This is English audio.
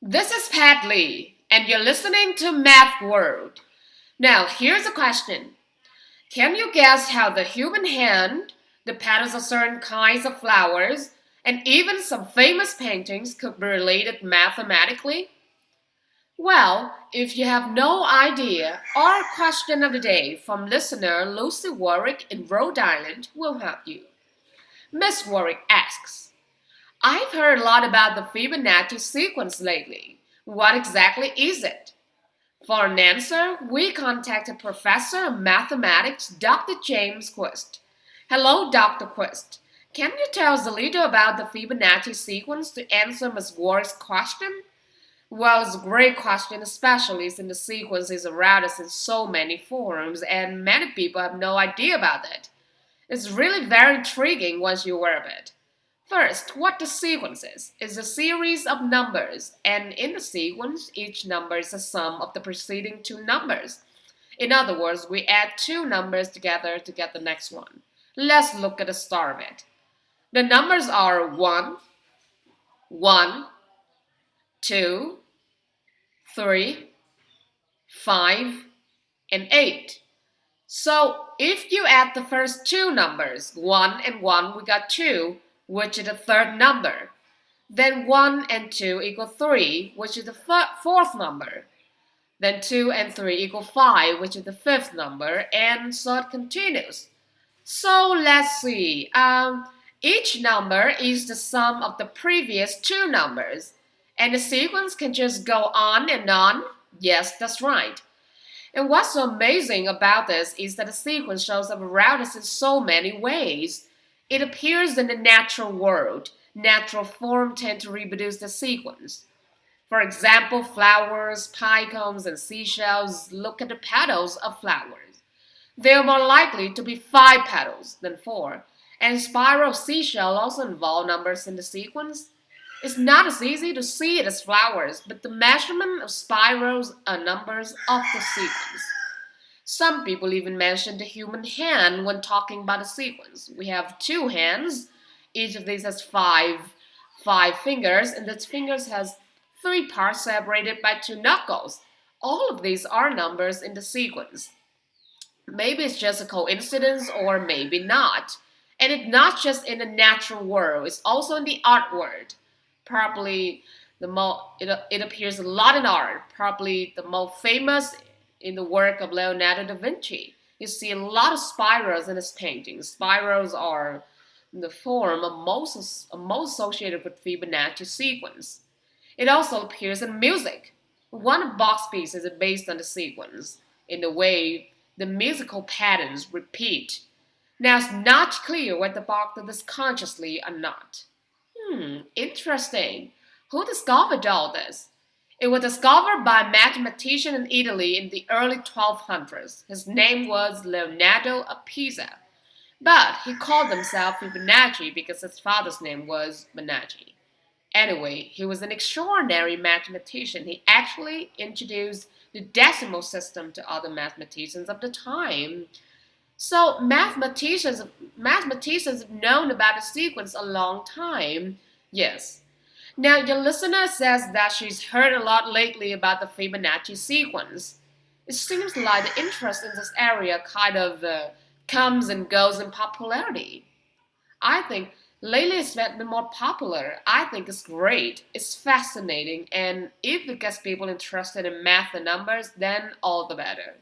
This is Pat Lee, and you're listening to Math World. Now, here's a question. Can you guess how the human hand, the petals of certain kinds of flowers, and even some famous paintings could be related mathematically? Well, if you have no idea, our question of the day from listener Lucy Warwick in Rhode Island will help you. Miss Warwick asks, I've heard a lot about the Fibonacci sequence lately. What exactly is it? For an answer, we contacted Professor of Mathematics Dr. James Quist. Hello, Dr. Quist. Can you tell us a little about the Fibonacci sequence to answer Ms. Warwick's question? Well, it's a great question, especially since the sequence is around us in so many forms, and many people have no idea about it. It's really very intriguing once you're aware of it. First, what the sequence is a series of numbers, and in the sequence, each number is the sum of the preceding two numbers. In other words, we add two numbers together to get the next one. Let's look at the start of it. The numbers are 1, 1, 2, 3, 5, and 8. So if you add the first two numbers, 1 and 1, we got 2, which is the third number. Then 1 and 2 equal 3, which is the fourth number. Then 2 and 3 equal 5, which is the fifth number, and so it continues. So let's see. Each number is the sum of the previous two numbers, and the sequence can just go on and on. Yes, that's right. And what's so amazing about this is that the sequence shows up around us in so many ways. It appears in the natural world. Natural form tend to reproduce the sequence. For example, flowers, pine cones, and seashells. Look at the petals of flowers. They are more likely to be 5 petals than 4. And spiral seashell also involve numbers in the sequence. It's not as easy to see it as flowers, but the measurement of spirals are numbers of the sequence. Some people even mention the human hand when talking about a sequence. We have two hands. Each of these has five fingers, and its fingers has 3 parts separated by 2 knuckles. All of these are numbers in the sequence. Maybe it's just a coincidence or maybe not. And it's not just in the natural world, it's also in the art world. Probably it appears a lot in art, probably the most famous in the work of Leonardo da Vinci. You see a lot of spirals in his paintings. Spirals are the form of most associated with Fibonacci sequence. It also appears in music. One of Bach's pieces is based on the sequence, in the way the musical patterns repeat. Now it's not clear whether Bach did this consciously or not. Interesting. Who discovered all this? It was discovered by a mathematician in Italy in the early 1200s. His name was Leonardo of Pisa, but he called himself Fibonacci because his father's name was Bonacci. Anyway, he was an extraordinary mathematician. He actually introduced the decimal system to other mathematicians of the time. So mathematicians have known about the sequence a long time. Yes. Now your listener says that she's heard a lot lately about the Fibonacci sequence. It seems like the interest in this area kind of comes and goes in popularity. I think lately it's been more popular. I think it's great. It's fascinating, and if it gets people interested in math and numbers, then all the better.